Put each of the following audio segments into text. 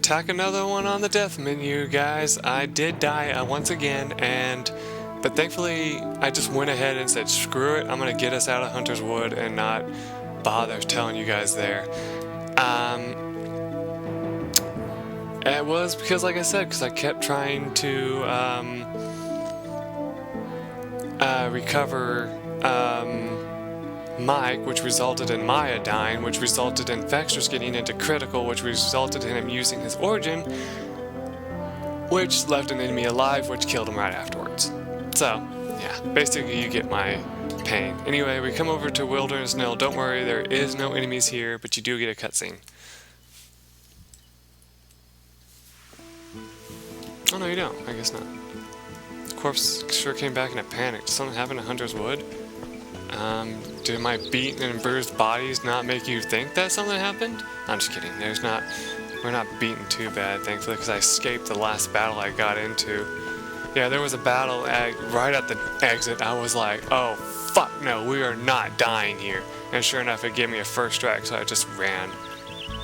Tack another one on the death menu, guys. I did die once again, but thankfully I just went ahead and said screw it, I'm gonna get us out of Hunter's Wood and not bother telling you guys there. It was because, like I said, because I kept trying to recover Mike, which resulted in Maya dying, which resulted in Vextrus getting into critical, which resulted in him using his origin, which left an enemy alive, which killed him right afterwards. So, yeah, basically you get my pain. Anyway, we come over to Wilderness Mill. Don't worry, there is no enemies here, but you do get a cutscene. Oh no, you don't. I guess not. The corpse sure came back in a panic. Did something happen to Hunter's Wood? Did my beaten and bruised bodies not make you think that something happened? I'm just kidding. We're not beaten too bad, thankfully, because I escaped the last battle I got into. Yeah, there was a battle right at the exit. I was like, oh, fuck no, we are not dying here. And sure enough, it gave me a first strike, so I just ran.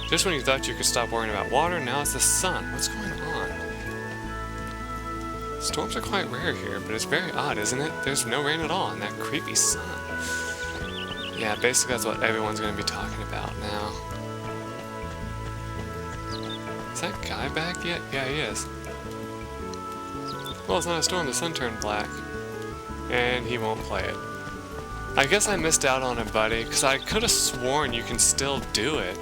Just when you thought you could stop worrying about water, now it's the sun. What's going on? Storms are quite rare here, but it's very odd, isn't it? There's no rain at all, and that creepy sun. Yeah, basically that's what everyone's going to be talking about now. Is that guy back yet? Yeah, he is. Well, it's not a storm, the sun turned black. And he won't play it. I guess I missed out on it, buddy, because I could have sworn you can still do it.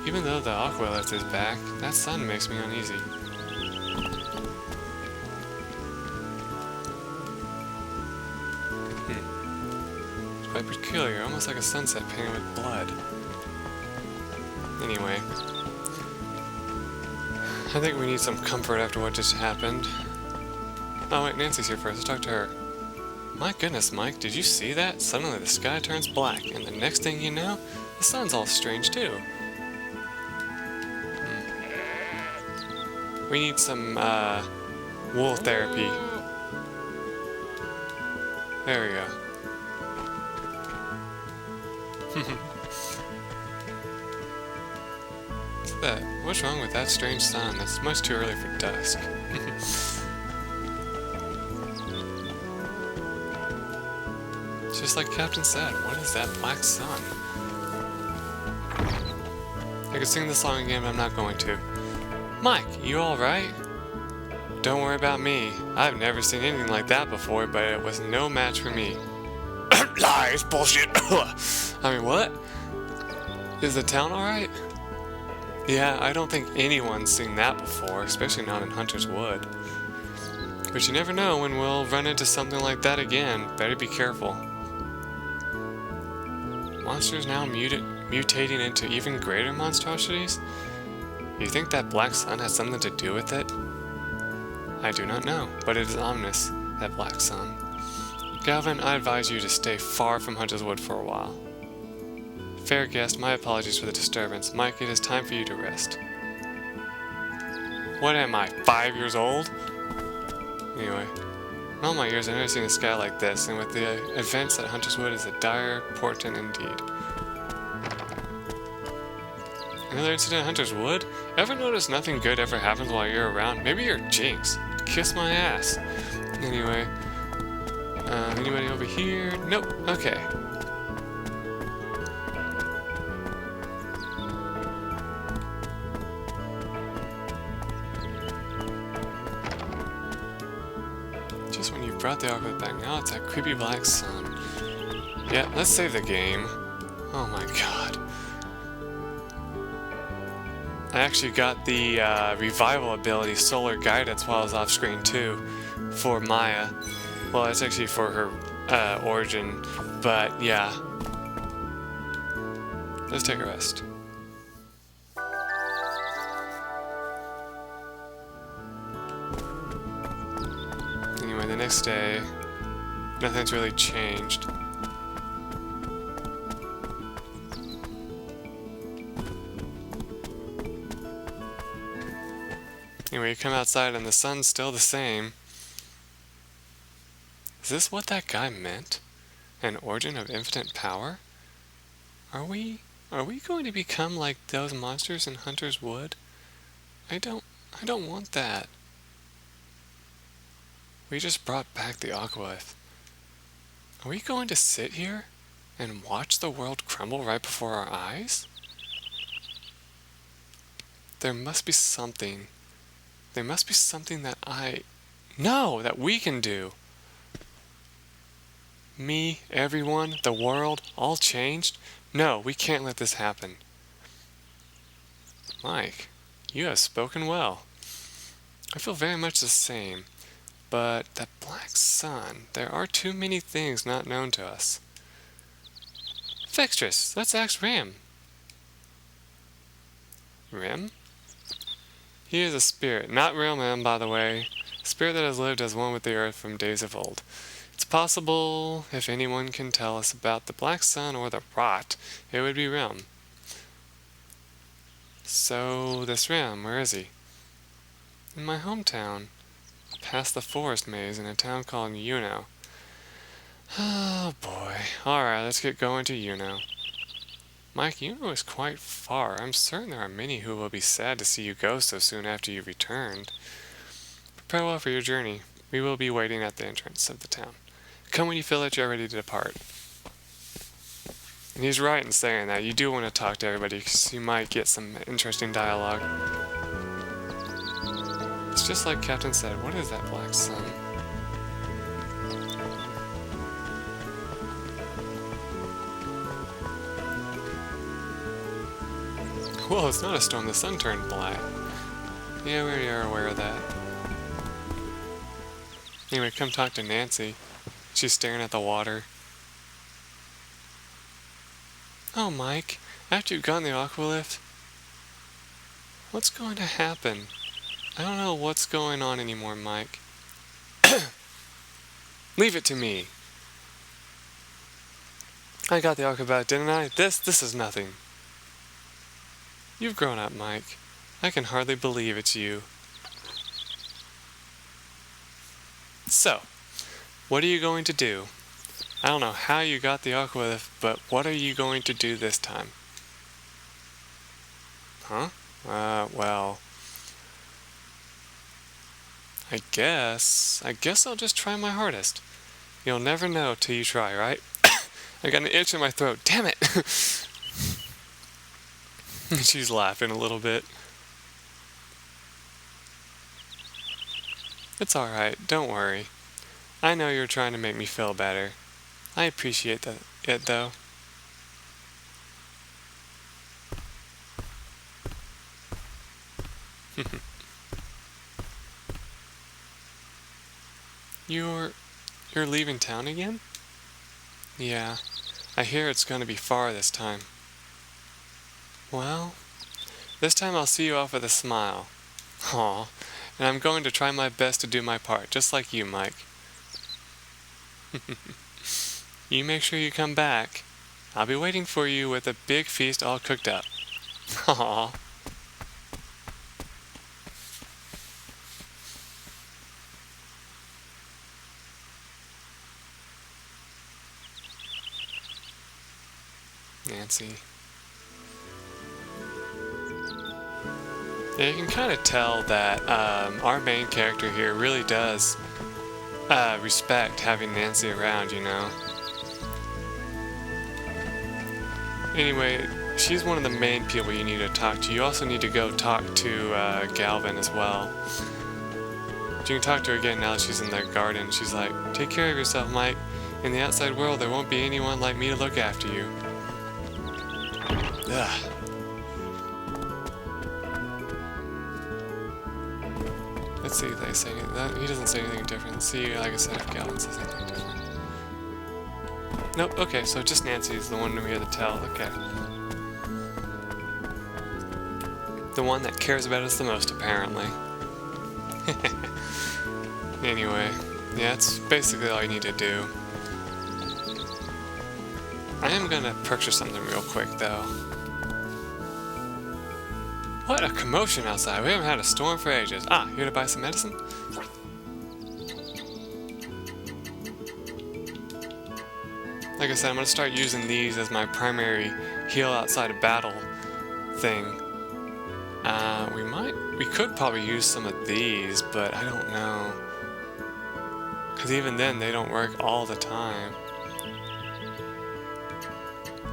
Even though the Aqualith is back, that sun makes me uneasy. Quite peculiar, almost like a sunset painted with blood. Anyway, I think we need some comfort after what just happened. Oh wait, Nancy's here first, let's talk to her. My goodness, Mike, did you see that? Suddenly the sky turns black, and the next thing you know, the sun's all strange too. We need some, wool therapy. There we go. What's that? What's wrong with that strange sun? It's much too early for dusk. Just like Captain said, what is that black sun? I could sing the song again, but I'm not going to. Mike, you alright? Don't worry about me. I've never seen anything like that before, but it was no match for me. Lies, bullshit. I mean, what? Is the town alright? Yeah, I don't think anyone's seen that before, especially not in Hunter's Wood. But you never know when we'll run into something like that again. Better be careful. Monsters now mutating into even greater monstrosities? You think that black sun has something to do with it? I do not know, but it is ominous, that black sun. Galvin, I advise you to stay far from Hunter's Wood for a while. Fair guest, my apologies for the disturbance. Mike, it is time for you to rest. What am I, 5 years old? Anyway, in all my years I've never seen a sky like this, and with the events at Hunter's Wood is a dire portent indeed. Another incident at Hunter's Wood? Ever notice nothing good ever happens while you're around? Maybe you're Jinx. Kiss my ass. Anyway, anybody over here? Nope. Okay. Just when you brought the Aqualith back, now it's that creepy black sun. Yeah, let's save the game. Oh my god. I actually got the revival ability, Solar Guidance, while I was off screen too, for Maya. Well, it's actually for her origin, but yeah. Let's take a rest. Anyway, the next day, nothing's really changed. Anyway, you come outside and the sun's still the same. Is this what that guy meant? An origin of infinite power? Are we Are we going to become like those monsters in Hunter's Wood? I don't want that. We just brought back the Aqualith. Are we going to sit here and watch the world crumble right before our eyes? There must be something. There must be something that I know that we can do. Me, everyone, the world, all changed? No, we can't let this happen. Mike, you have spoken well. I feel very much the same. But that black sun, there are too many things not known to us. Fextress, let's ask Ram. Rim? He is a spirit, not real man, by the way. A spirit that has lived as one with the earth from days of old. It's possible, if anyone can tell us about the black sun or the rot, it would be Rim. So, this Rim, where is he? In my hometown. Past the forest maze in a town called Yuno. Oh boy. Alright, let's get going to Yuno. Mike, Yuno is quite far. I'm certain there are many who will be sad to see you go so soon after you've returned. Prepare well for your journey. We will be waiting at the entrance of the town. Come when you feel that you're ready to depart. And he's right in saying that. You do want to talk to everybody because you might get some interesting dialogue. It's just like Captain said, what is that black sun? Whoa, it's not a storm, the sun turned black. Yeah, we are aware of that. Anyway, come talk to Nancy. She's staring at the water. Oh, Mike, after you've gotten the Aqualith, what's going to happen? I don't know what's going on anymore, Mike. Leave it to me. I got the Aquabat, didn't I? This is nothing. You've grown up, Mike. I can hardly believe it's you. So, what are you going to do? I don't know how you got the Aqualith, but what are you going to do this time? Huh? Well... I guess I'll just try my hardest. You'll never know till you try, right? I got an itch in my throat. Damn it! She's laughing a little bit. It's alright, don't worry. I know you're trying to make me feel better. I appreciate it though. You're leaving town again? Yeah, I hear it's gonna be far this time. Well, this time I'll see you off with a smile. Aw, and I'm going to try my best to do my part, just like you, Mike. You make sure you come back. I'll be waiting for you with a big feast all cooked up. Aw. Nancy. Yeah, you can kind of tell that our main character here really does respect having Nancy around, you know. Anyway, she's one of the main people you need to talk to. You also need to go talk to Galvin as well. You can talk to her again now that she's in the garden. She's like, take care of yourself, Mike. In the outside world, there won't be anyone like me to look after you. Ugh. Let's see if they say that. He doesn't say anything different. Let's see, like I said, if Galvin says anything different. Nope, okay, so just Nancy's the one we hear the tell, okay. The one that cares about us the most, apparently. Anyway, yeah, that's basically all you need to do. I am gonna purchase something real quick, though. What a commotion outside. We haven't had a storm for ages. Ah, here to buy some medicine? Like I said, I'm going to start using these as my primary heal outside of battle thing. We could probably use some of these, but I don't know. Because even then, they don't work all the time.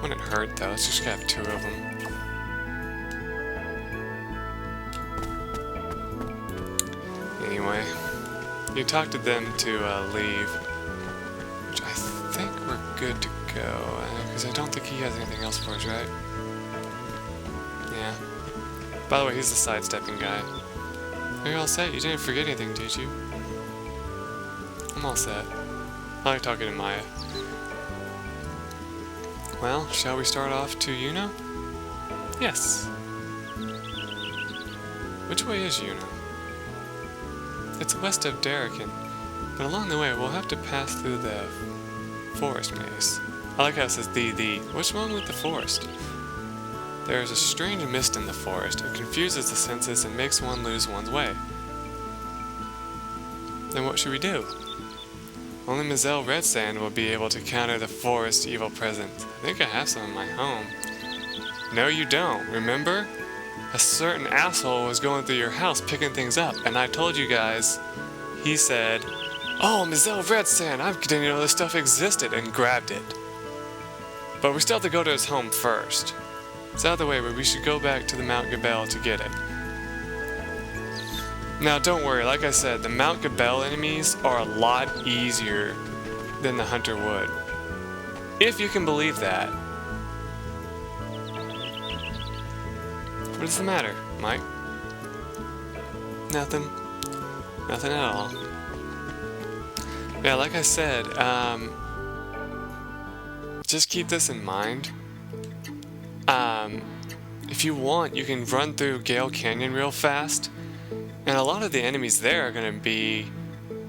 Wouldn't hurt though, let's just have 2 of them. Anyway, you talk to them to leave, which I think we're good to go, because I don't think he has anything else for us, right? Yeah. By the way, he's the sidestepping guy. Are you all set? You didn't forget anything, did you? I'm all set. I like talking to Maya. Well, shall we start off to Yuno? Yes. Which way is Yuno? It's west of Darrican, but along the way we'll have to pass through the forest maze. I like how it says the. What's wrong with the forest? There is a strange mist in the forest. It confuses the senses and makes one lose one's way. Then what should we do? Only Mizelle Redsand will be able to counter the forest evil presence. I think I have some in my home. No, you don't. Remember? A certain asshole was going through your house picking things up, and I told you guys. He said, "Oh, Mizelle Redsand, I didn't know this stuff existed," and grabbed it. But we still have to go to his home first. It's out of the way, but we should go back to the Mount Gabel to get it. Now, don't worry, like I said, the Mount Gabel enemies are a lot easier than the Hunter Wood. If you can believe that. What is the matter, Mike? Nothing. Nothing at all. Yeah, like I said, just keep this in mind. If you want, you can run through Gale Canyon real fast, and a lot of the enemies there are going to be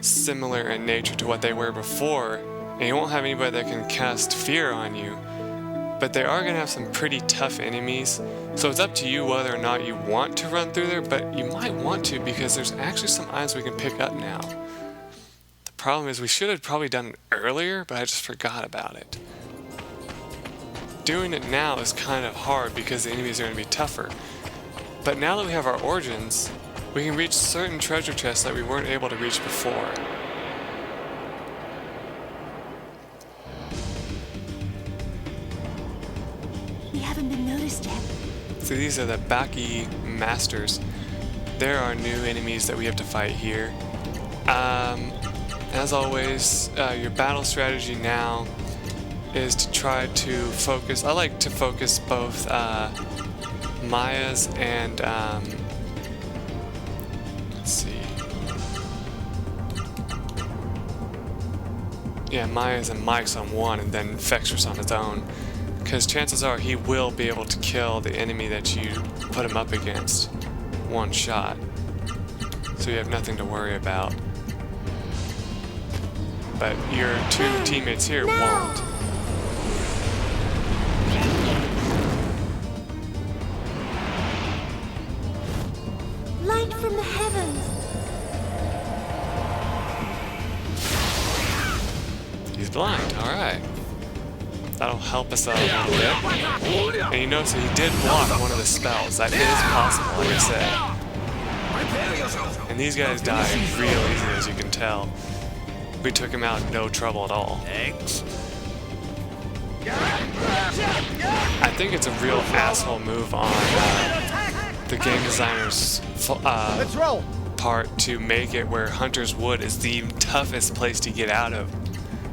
similar in nature to what they were before, and you won't have anybody that can cast fear on you, but they are going to have some pretty tough enemies, so it's up to you whether or not you want to run through there, but you might want to because there's actually some items we can pick up now. The problem is we should have probably done it earlier, but I just forgot about it. Doing it now is kind of hard because the enemies are going to be tougher. But now that we have our origins, we can reach certain treasure chests that we weren't able to reach before. We haven't been noticed yet. So these are the Baki Masters. There are new enemies that we have to fight here. As always, your battle strategy now is to try to focus. I like to focus both Maya's and let's see. Yeah, Maya's and Mike's on one, and then Vexor's on his own. Because chances are he will be able to kill the enemy that you put him up against one shot. So you have nothing to worry about. But your 2 teammates here won't. Light from the heavens. He's blind, alright. That'll help us out a little bit. And you notice that he did block one of the spells. That is possible, like I said. And these guys die real easy, as you can tell. We took him out no trouble at all. I think it's a real asshole move on the game designer's part to make it where Hunter's Wood is the toughest place to get out of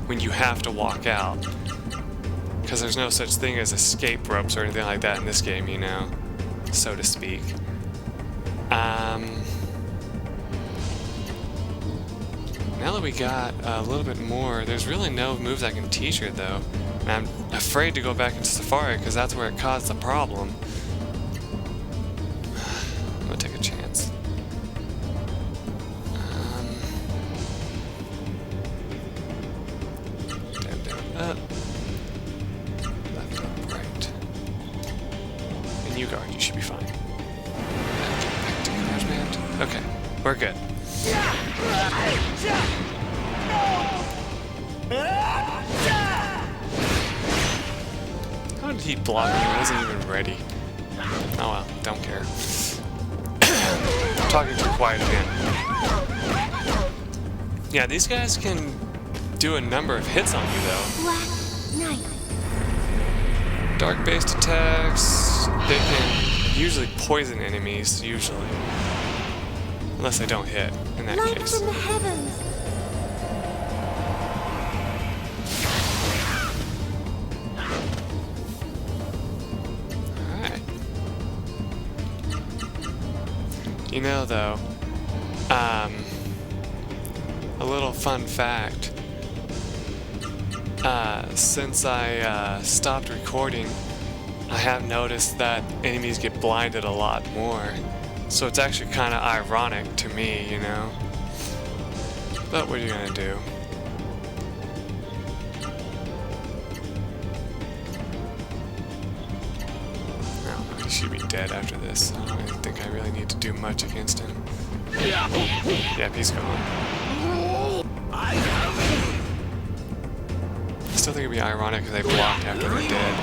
when you have to walk out. Because there's no such thing as escape ropes or anything like that in this game, you know, so to speak. Now that we got a little bit more, there's really no moves I can teach her though. And I'm afraid to go back into Safari because that's where it caused the problem. I'm gonna take a chance. Down, down, up. Left, up, right. And you guard, you should be fine. Back to command. Okay, we're good. How did he blocked me? I wasn't even ready. Oh well, don't care. I'm talking too quiet again. Yeah, these guys can do a number of hits on you though. Black Knight. Dark-based attacks, they can usually poison enemies, usually. Unless they don't hit, in that Light case. from the heavens. Alright. You know though, a little fun fact. Since I stopped recording, I have noticed that enemies get blinded a lot more. So it's actually kind of ironic to me, you know? But what are you gonna do? Oh, he should be dead after this. I don't even think I really need to do much against him. Yep, he's gone. I still think it'd be ironic if they blocked after they're dead.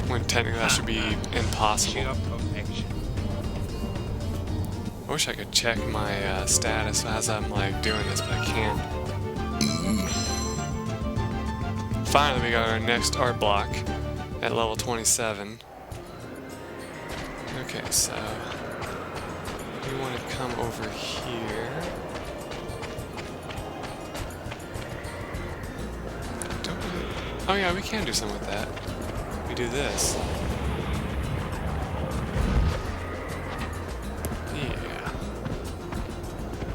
When technically that should be impossible. I wish I could check my status as I'm like doing this, but I can't. Finally, we got our next art block at level 27. Okay, so we want to come over here. Oh yeah, we can do something with that. We do this. Yeah.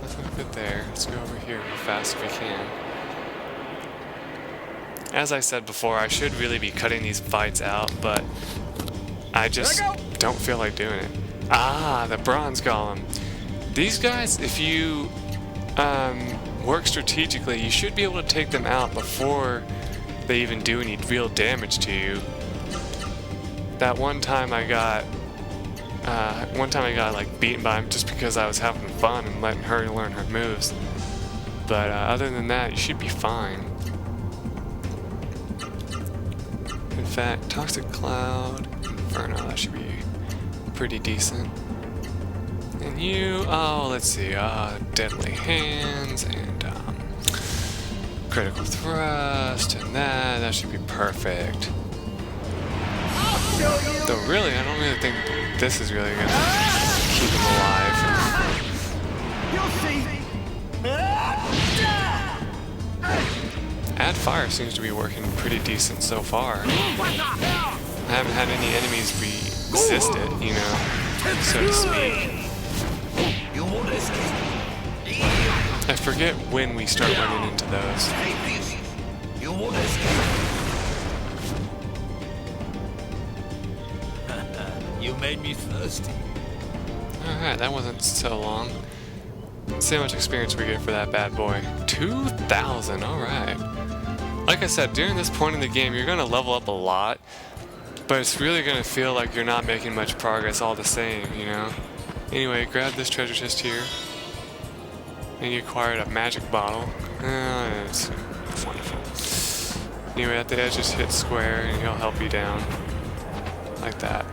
Let's put it there. Let's go over here real fast if we can. As I said before, I should really be cutting these fights out, but I just don't feel like doing it. Ah, the bronze golem. These guys, if you work strategically, you should be able to take them out before they even do any real damage to you. That one time I got like beaten by him just because I was having fun and letting her learn her moves. But other than that, you should be fine. In fact, Toxic Cloud, Inferno, that should be pretty decent. And you, oh, let's see, Deadly Hands and Critical Thrust, and that should be perfect. Though really, I don't really think this is really gonna keep him alive. Add Fire seems to be working pretty decent so far. I haven't had any enemies resist it, you know, so to speak. I forget when we start running into those. You made me thirsty. Alright, that wasn't so long. Let's see how much experience we get for that bad boy. 2,000, alright. Like I said, during this point in the game, you're going to level up a lot, but it's really going to feel like you're not making much progress all the same, you know? Anyway, grab this treasure chest here. And you acquired a magic bottle. It's wonderful. Anyway, at the edge, just hit square and he'll help you down. Like that.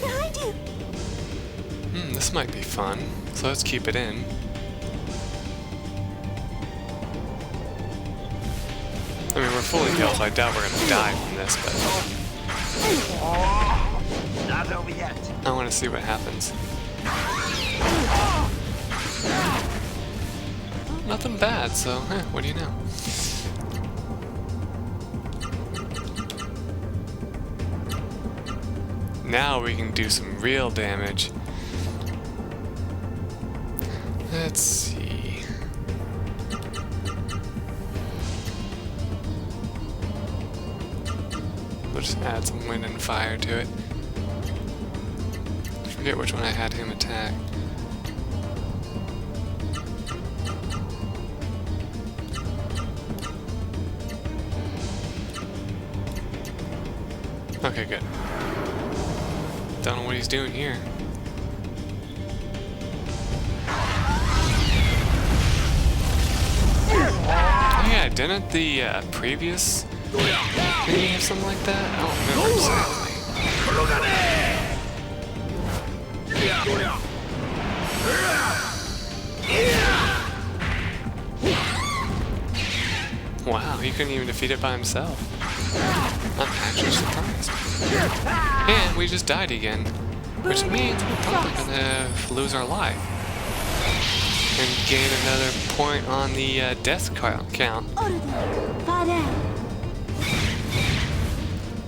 Behind you. This might be fun. So let's keep it in. I mean, we're fully healed, so I doubt we're gonna die from this, but Not over yet. I want to see what happens. Well, nothing bad, so what do you know? Now we can do some real damage. Let's see. We'll just add some wind and fire to it. I forget which one I had him attack. Okay, good. Don't know what he's doing here. didn't the previous maybe have something like that? I don't remember exactly. Wow, he couldn't even defeat it by himself. I'm actually surprised. And we just died again, which means we're probably gonna lose our life and gain another point on the death count.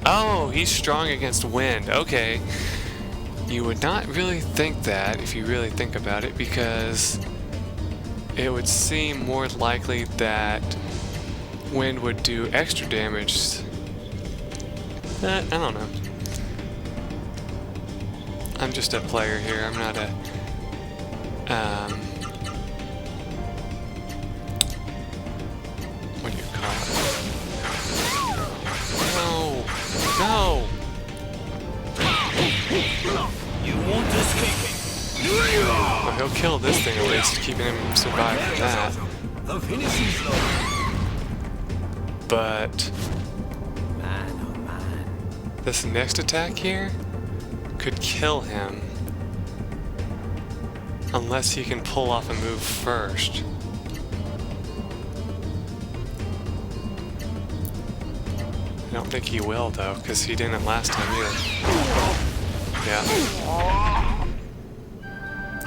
Oh, he's strong against wind. Okay. You would not really think that if you really think about it, because it would seem more likely that wind would do extra damage. I don't know. I'm just a player here. I'm not a what do you call it? No! You won't escape. Well, he'll kill this thing at least, keeping him survive from that. The finishing blow. But Man, oh man. this next attack here could kill him unless he can pull off a move first. I don't think he will though, because he didn't last time either. Yeah.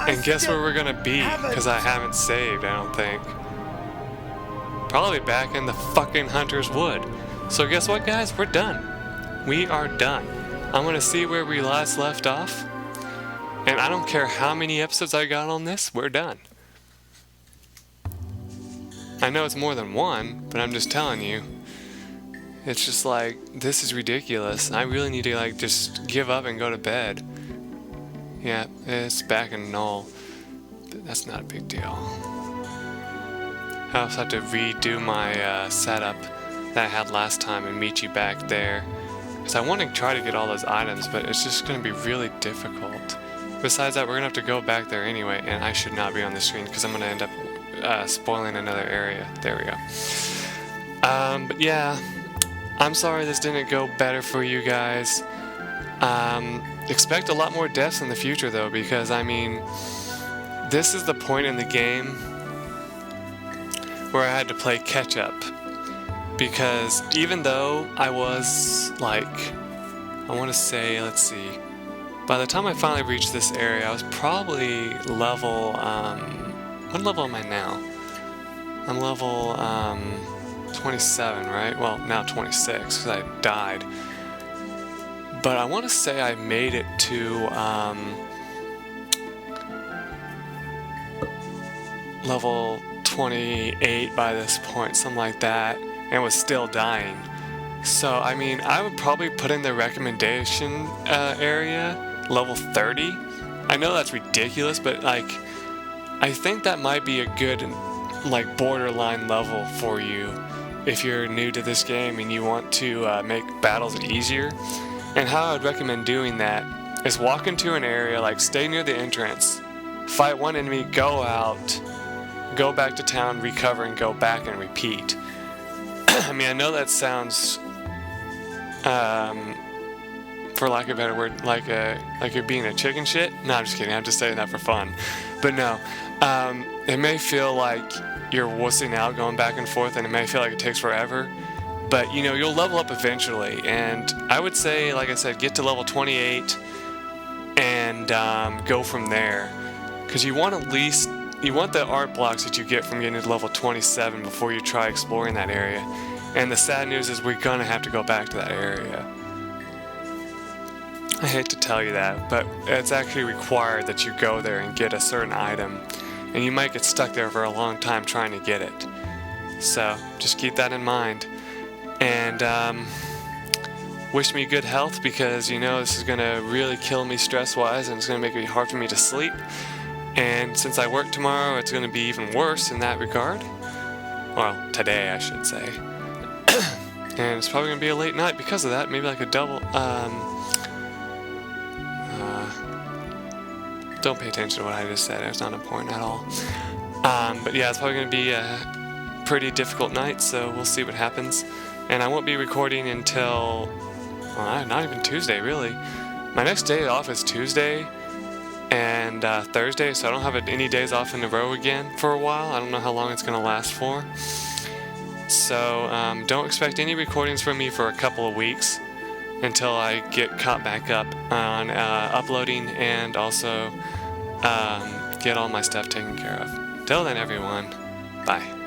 And guess where we're gonna be? Because I haven't saved, I don't think. Probably back in the fucking Hunter's Wood. So guess what, guys? We're done. We are done. I'm gonna see where we last left off. And I don't care how many episodes I got on this, we're done. I know it's more than one, but I'm just telling you. It's just like, this is ridiculous. I really need to like just give up and go to bed. Yeah, it's back in null. That's not a big deal. I also have to redo my setup that I had last time and meet you back there. Because I want to try to get all those items, but it's just going to be really difficult. Besides that, we're going to have to go back there anyway, and I should not be on the screen because I'm going to end up spoiling another area. There we go. But yeah, I'm sorry this didn't go better for you guys. Expect a lot more deaths in the future though, because I mean, this is the point in the game where I had to play catch up. Because even though I was like, I want to say, let's see, by the time I finally reached this area, I was probably level, what level am I now? I'm level 27, right? Well, now 26 because I died. But I want to say I made it to level 28 by this point, something like that, and was still dying. So, I mean, I would probably put in the recommendation area level 30. I know that's ridiculous, but like, I think that might be a good like borderline level for you if you're new to this game and you want to make battles easier. And how I would recommend doing that is walk into an area, like stay near the entrance, fight one enemy, go out, go back to town, recover, and go back and repeat. I mean, I know that sounds, for lack of a better word, like you're being a chicken shit. No, I'm just kidding. I'm just saying that for fun. But no, it may feel like you're wussing out going back and forth, and it may feel like it takes forever. But, you know, you'll level up eventually, and I would say, like I said, get to level 28 and go from there. Because you want at least, you want the art blocks that you get from getting to level 27 before you try exploring that area. And the sad news is we're going to have to go back to that area. I hate to tell you that, but it's actually required that you go there and get a certain item. And you might get stuck there for a long time trying to get it. So, just keep that in mind. And wish me good health, because you know this is going to really kill me stress-wise, and it's going to make it hard for me to sleep. And since I work tomorrow, it's going to be even worse in that regard. Well, today I should say. And it's probably going to be a late night because of that. Maybe like a double... don't pay attention to what I just said. It's not important at all. But yeah, it's probably going to be pretty difficult night, so we'll see what happens. And I won't be recording until, well, not even Tuesday, really. My next day off is Tuesday and Thursday, so I don't have any days off in a row again for a while. I don't know how long it's going to last for. So don't expect any recordings from me for a couple of weeks until I get caught back up on uploading and also get all my stuff taken care of. Till then, everyone, bye.